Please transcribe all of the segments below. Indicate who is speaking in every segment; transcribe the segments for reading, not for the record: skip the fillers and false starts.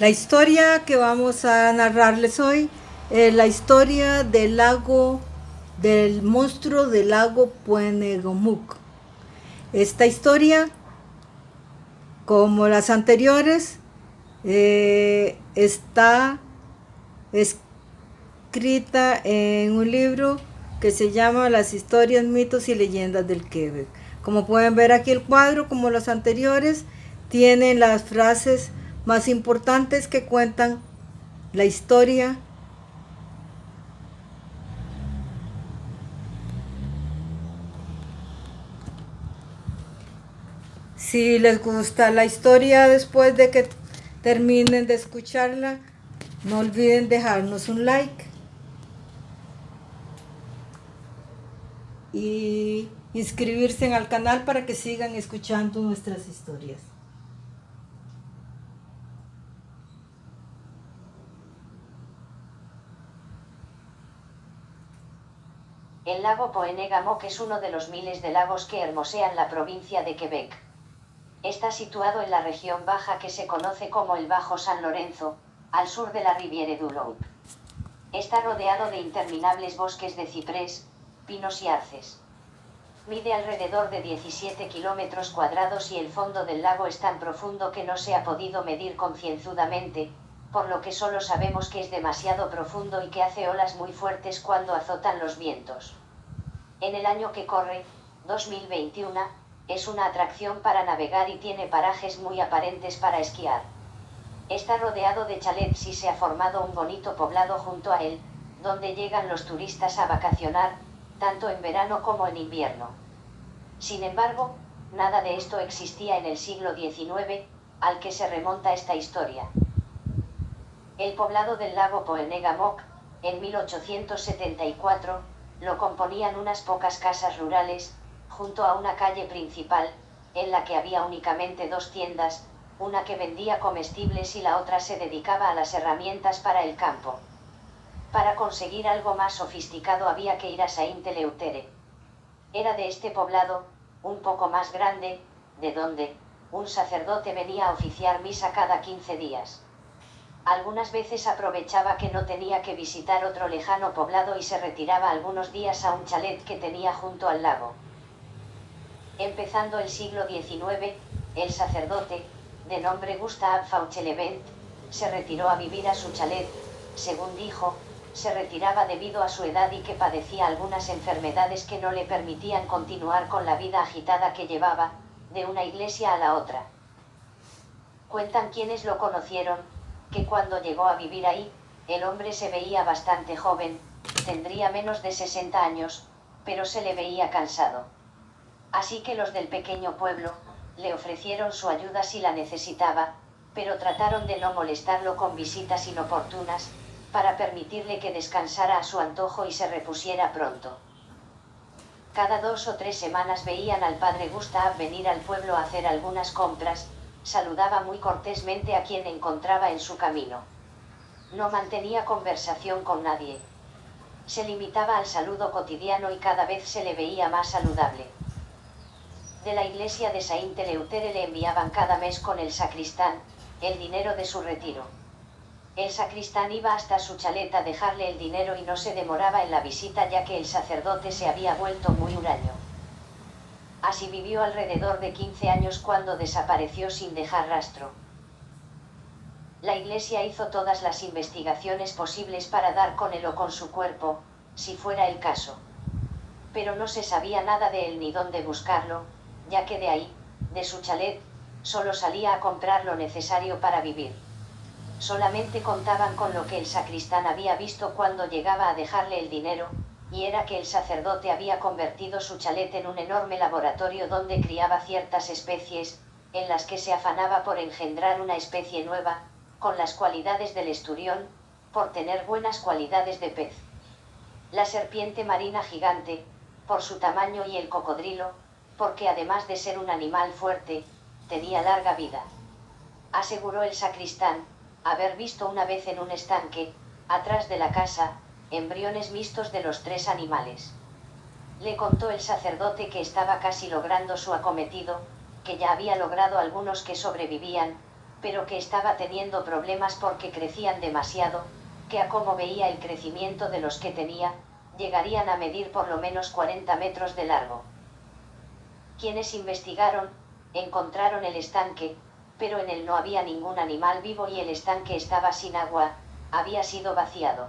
Speaker 1: La historia que vamos a narrarles hoy es la historia del monstruo del lago Puenegomuk. Esta historia, como las anteriores, está escrita en un libro que se llama Las historias, mitos y leyendas del Quebec. Como pueden ver aquí el cuadro, como los anteriores, tienen las frases más importantes que cuentan la historia. Si les gusta la historia después de que terminen de escucharla, no olviden dejarnos un like y inscribirse al canal para que sigan escuchando nuestras historias.
Speaker 2: El lago Poenegamoc es uno de los miles de lagos que hermosean la provincia de Quebec. Está situado en la región baja que se conoce como el Bajo San Lorenzo, al sur de la Riviere du Loup. Está rodeado de interminables bosques de ciprés, pinos y arces. Mide alrededor de 17 kilómetros cuadrados y el fondo del lago es tan profundo que no se ha podido medir concienzudamente, por lo que solo sabemos que es demasiado profundo y que hace olas muy fuertes cuando azotan los vientos. En el año que corre, 2021, es una atracción para navegar y tiene parajes muy aparentes para esquiar. Está rodeado de chalets y se ha formado un bonito poblado junto a él, donde llegan los turistas a vacacionar, tanto en verano como en invierno. Sin embargo, nada de esto existía en el siglo XIX, al que se remonta esta historia. El poblado del lago Poenegamoc, en 1874, lo componían unas pocas casas rurales, junto a una calle principal, en la que había únicamente dos tiendas, una que vendía comestibles y la otra se dedicaba a las herramientas para el campo. Para conseguir algo más sofisticado había que ir a Saint-Eleuthère. Era de este poblado, un poco más grande, de donde un sacerdote venía a oficiar misa cada 15 días. Algunas veces aprovechaba que no tenía que visitar otro lejano poblado y se retiraba algunos días a un chalet que tenía junto al lago. Empezando el siglo XIX, el sacerdote, de nombre Gustave Fauchelevent, se retiró a vivir a su chalet. Según dijo, se retiraba debido a su edad y que padecía algunas enfermedades que no le permitían continuar con la vida agitada que llevaba, de una iglesia a la otra. Cuentan quienes lo conocieron, que cuando llegó a vivir ahí, el hombre se veía bastante joven, tendría menos de 60 años, pero se le veía cansado. Así que los del pequeño pueblo, le ofrecieron su ayuda si la necesitaba, pero trataron de no molestarlo con visitas inoportunas, para permitirle que descansara a su antojo y se repusiera pronto. Cada 2 o 3 semanas veían al padre Gustave venir al pueblo a hacer algunas compras, saludaba muy cortésmente a quien encontraba en su camino. No mantenía conversación con nadie. Se limitaba al saludo cotidiano y cada vez se le veía más saludable. De la iglesia de Saint-Eleuthère le enviaban cada mes con el sacristán, el dinero de su retiro. El sacristán iba hasta su chalet a dejarle el dinero y no se demoraba en la visita ya que el sacerdote se había vuelto muy huraño. Así vivió alrededor de 15 años cuando desapareció sin dejar rastro. La iglesia hizo todas las investigaciones posibles para dar con él o con su cuerpo, si fuera el caso. Pero no se sabía nada de él ni dónde buscarlo, ya que de ahí, de su chalet, solo salía a comprar lo necesario para vivir. Solamente contaban con lo que el sacristán había visto cuando llegaba a dejarle el dinero, y era que el sacerdote había convertido su chalet en un enorme laboratorio donde criaba ciertas especies, en las que se afanaba por engendrar una especie nueva, con las cualidades del esturión, por tener buenas cualidades de pez. La serpiente marina gigante, por su tamaño y el cocodrilo, porque además de ser un animal fuerte, tenía larga vida. Aseguró el sacristán, haber visto una vez en un estanque, atrás de la casa, embriones mixtos de los 3 animales. Le contó el sacerdote que estaba casi logrando su acometido, que ya había logrado algunos que sobrevivían, pero que estaba teniendo problemas porque crecían demasiado, que a como veía el crecimiento de los que tenía, llegarían a medir por lo menos 40 metros de largo. Quienes investigaron, encontraron el estanque, pero en él no había ningún animal vivo y el estanque estaba sin agua, había sido vaciado.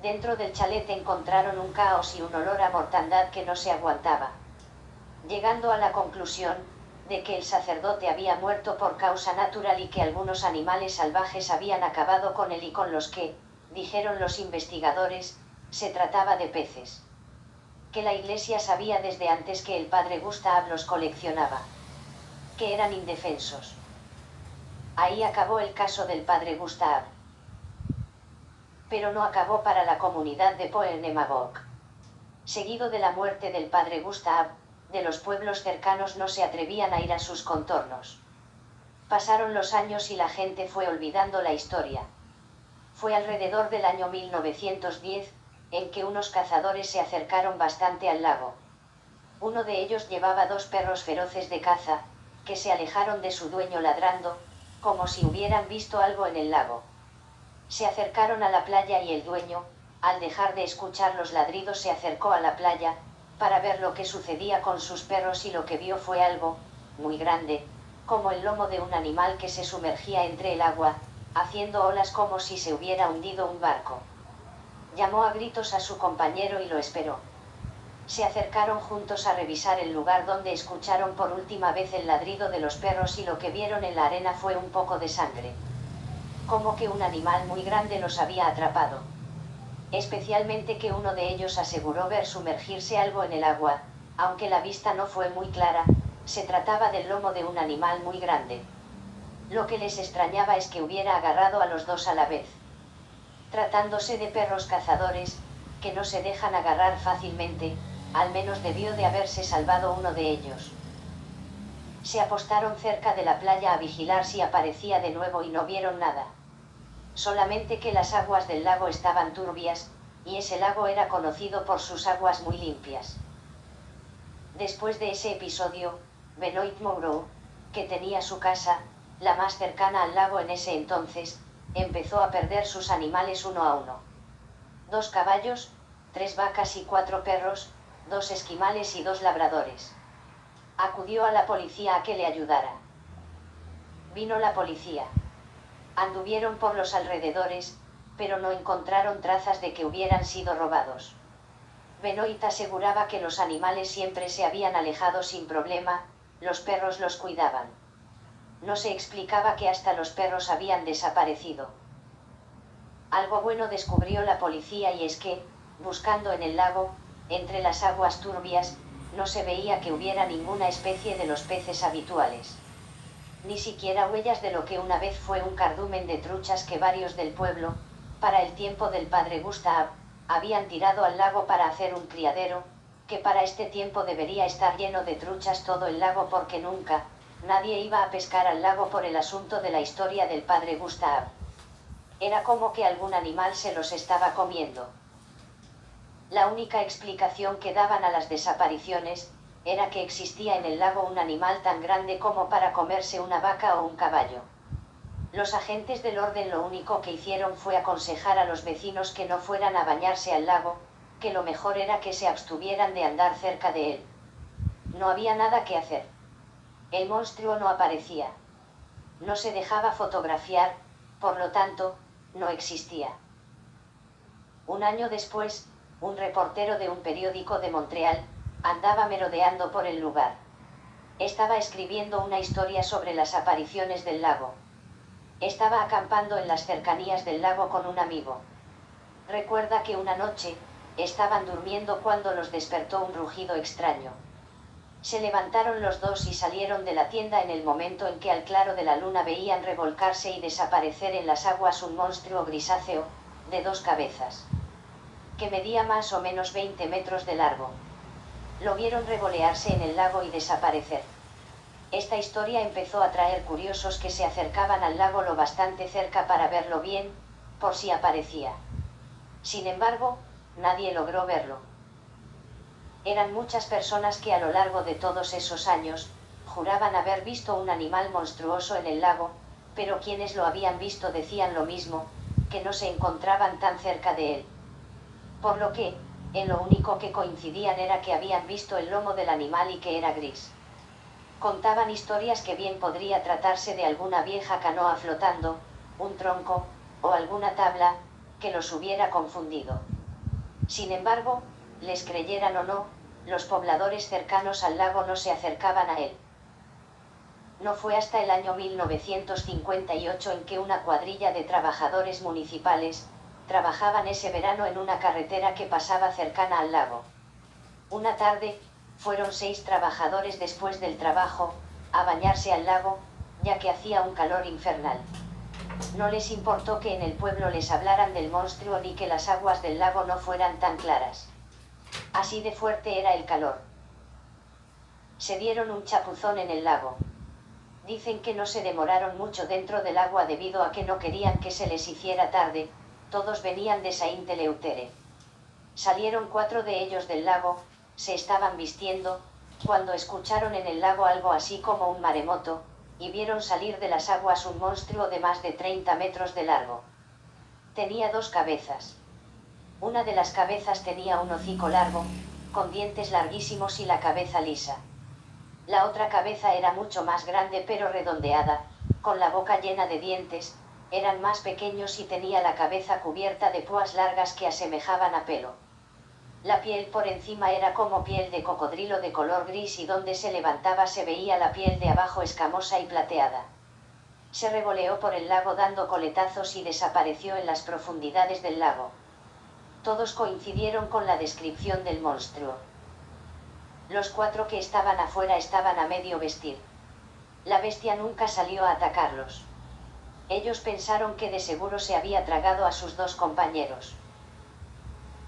Speaker 2: Dentro del chalet encontraron un caos y un olor a mortandad que no se aguantaba. Llegando a la conclusión de que el sacerdote había muerto por causa natural y que algunos animales salvajes habían acabado con él y con los que, dijeron los investigadores, se trataba de peces. Que la iglesia sabía desde antes que el padre Gustav los coleccionaba. Que eran indefensos. Ahí acabó el caso del padre Gustav. Pero no acabó para la comunidad de Poelnemabok. Seguido de la muerte del padre Gustav, de los pueblos cercanos no se atrevían a ir a sus contornos. Pasaron los años y la gente fue olvidando la historia. Fue alrededor del año 1910, en que unos cazadores se acercaron bastante al lago. Uno de ellos llevaba 2 perros feroces de caza, que se alejaron de su dueño ladrando, como si hubieran visto algo en el lago. Se acercaron a la playa y el dueño, al dejar de escuchar los ladridos, se acercó a la playa, para ver lo que sucedía con sus perros, y lo que vio fue algo muy grande, como el lomo de un animal que se sumergía entre el agua, haciendo olas como si se hubiera hundido un barco. Llamó a gritos a su compañero y lo esperó. Se acercaron juntos a revisar el lugar donde escucharon por última vez el ladrido de los perros y lo que vieron en la arena fue un poco de sangre. Como que un animal muy grande los había atrapado. Especialmente que uno de ellos aseguró ver sumergirse algo en el agua, aunque la vista no fue muy clara, se trataba del lomo de un animal muy grande. Lo que les extrañaba es que hubiera agarrado a los 2 a la vez. Tratándose de perros cazadores, que no se dejan agarrar fácilmente, al menos debió de haberse salvado uno de ellos. Se apostaron cerca de la playa a vigilar si aparecía de nuevo y no vieron nada. Solamente que las aguas del lago estaban turbias, y ese lago era conocido por sus aguas muy limpias. Después de ese episodio, Benoit Moreau, que tenía su casa, la más cercana al lago en ese entonces, empezó a perder sus animales uno a uno. 2 caballos, 3 vacas y 4 perros, 2 esquimales y 2 labradores. Acudió a la policía a que le ayudara. Vino la policía. Anduvieron por los alrededores, pero no encontraron trazas de que hubieran sido robados. Benoit aseguraba que los animales siempre se habían alejado sin problema, los perros los cuidaban. No se explicaba que hasta los perros habían desaparecido. Algo bueno descubrió la policía, y es que, buscando en el lago, entre las aguas turbias, no se veía que hubiera ninguna especie de los peces habituales. Ni siquiera huellas de lo que una vez fue un cardumen de truchas que varios del pueblo, para el tiempo del padre Gustav, habían tirado al lago para hacer un criadero, que para este tiempo debería estar lleno de truchas todo el lago porque nunca, nadie iba a pescar al lago por el asunto de la historia del padre Gustav. Era como que algún animal se los estaba comiendo. La única explicación que daban a las desapariciones, era que existía en el lago un animal tan grande como para comerse una vaca o un caballo. Los agentes del orden lo único que hicieron fue aconsejar a los vecinos que no fueran a bañarse al lago, que lo mejor era que se abstuvieran de andar cerca de él. No había nada que hacer. El monstruo no aparecía. No se dejaba fotografiar, por lo tanto, no existía. Un año después, un reportero de un periódico de Montreal, andaba merodeando por el lugar. Estaba escribiendo una historia sobre las apariciones del lago. Estaba acampando en las cercanías del lago con un amigo. Recuerda que una noche, estaban durmiendo cuando los despertó un rugido extraño. Se levantaron los 2 y salieron de la tienda en el momento en que al claro de la luna veían revolcarse y desaparecer en las aguas un monstruo grisáceo, de 2 cabezas. Que medía más o menos 20 metros de largo. Lo vieron revolearse en el lago y desaparecer. Esta historia empezó a atraer curiosos que se acercaban al lago lo bastante cerca para verlo bien, por si aparecía. Sin embargo, nadie logró verlo. Eran muchas personas que a lo largo de todos esos años, juraban haber visto un animal monstruoso en el lago, pero quienes lo habían visto decían lo mismo, que no se encontraban tan cerca de él. Por lo que, en lo único que coincidían era que habían visto el lomo del animal y que era gris. Contaban historias que bien podría tratarse de alguna vieja canoa flotando, un tronco, o alguna tabla, que los hubiera confundido. Sin embargo, les creyeran o no, los pobladores cercanos al lago no se acercaban a él. No fue hasta el año 1958 en que una cuadrilla de trabajadores municipales trabajaban ese verano en una carretera que pasaba cercana al lago. Una tarde, fueron 6 trabajadores después del trabajo a bañarse al lago, ya que hacía un calor infernal. No les importó que en el pueblo les hablaran del monstruo ni que las aguas del lago no fueran tan claras. Así de fuerte era el calor. Se dieron un chapuzón en el lago. Dicen que no se demoraron mucho dentro del agua debido a que no querían que se les hiciera tarde, todos venían de Saint-Eleuthère. Salieron 4 de ellos del lago, se estaban vistiendo, cuando escucharon en el lago algo así como un maremoto, y vieron salir de las aguas un monstruo de más de 30 metros de largo. Tenía 2 cabezas. Una de las cabezas tenía un hocico largo, con dientes larguísimos y la cabeza lisa. La otra cabeza era mucho más grande pero redondeada, con la boca llena de dientes, eran más pequeños y tenía la cabeza cubierta de púas largas que asemejaban a pelo. La piel por encima era como piel de cocodrilo de color gris y donde se levantaba se veía la piel de abajo escamosa y plateada. Se revoleó por el lago dando coletazos y desapareció en las profundidades del lago. Todos coincidieron con la descripción del monstruo. Los 4 que estaban afuera estaban a medio vestir. La bestia nunca salió a atacarlos. Ellos pensaron que de seguro se había tragado a sus 2 compañeros.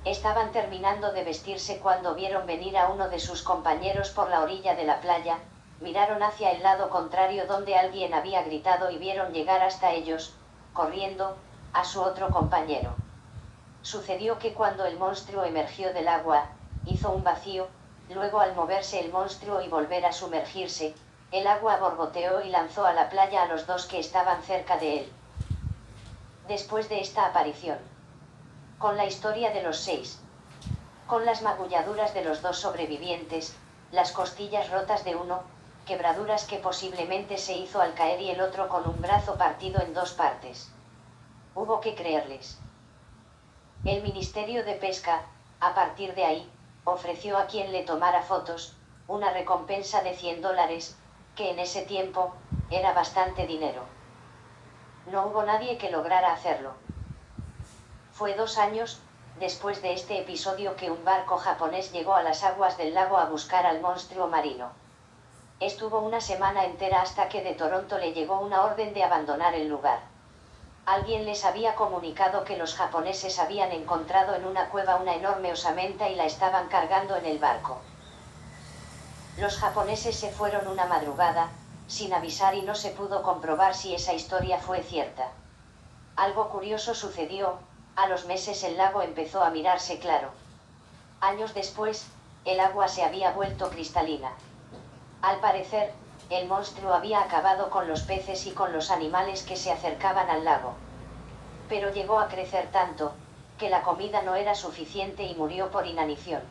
Speaker 2: Estaban terminando de vestirse cuando vieron venir a uno de sus compañeros por la orilla de la playa, miraron hacia el lado contrario donde alguien había gritado y vieron llegar hasta ellos, corriendo, a su otro compañero. Sucedió que cuando el monstruo emergió del agua, hizo un vacío, luego al moverse el monstruo y volver a sumergirse, el agua borboteó y lanzó a la playa a los 2 que estaban cerca de él. Después de esta aparición, con la historia de los 6, con las magulladuras de los 2 sobrevivientes, las costillas rotas de uno, quebraduras que posiblemente se hizo al caer y el otro con un brazo partido en 2 partes. Hubo que creerles. El Ministerio de Pesca, a partir de ahí, ofreció a quien le tomara fotos, una recompensa de $100, que en ese tiempo, era bastante dinero. No hubo nadie que lograra hacerlo. Fue 2 años, después de este episodio que un barco japonés llegó a las aguas del lago a buscar al monstruo marino. Estuvo una semana entera hasta que de Toronto le llegó una orden de abandonar el lugar. Alguien les había comunicado que los japoneses habían encontrado en una cueva una enorme osamenta y la estaban cargando en el barco. Los japoneses se fueron una madrugada, sin avisar y no se pudo comprobar si esa historia fue cierta. Algo curioso sucedió, a los meses el lago empezó a mirarse claro. Años después, el agua se había vuelto cristalina. Al parecer, el monstruo había acabado con los peces y con los animales que se acercaban al lago. Pero llegó a crecer tanto, que la comida no era suficiente y murió por inanición.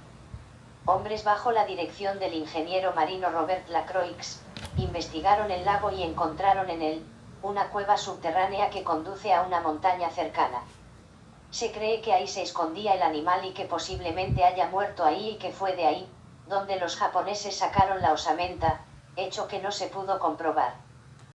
Speaker 2: Hombres bajo la dirección del ingeniero marino Robert Lacroix, investigaron el lago y encontraron en él, una cueva subterránea que conduce a una montaña cercana. Se cree que ahí se escondía el animal y que posiblemente haya muerto ahí y que fue de ahí, donde los japoneses sacaron la osamenta, hecho que no se pudo comprobar.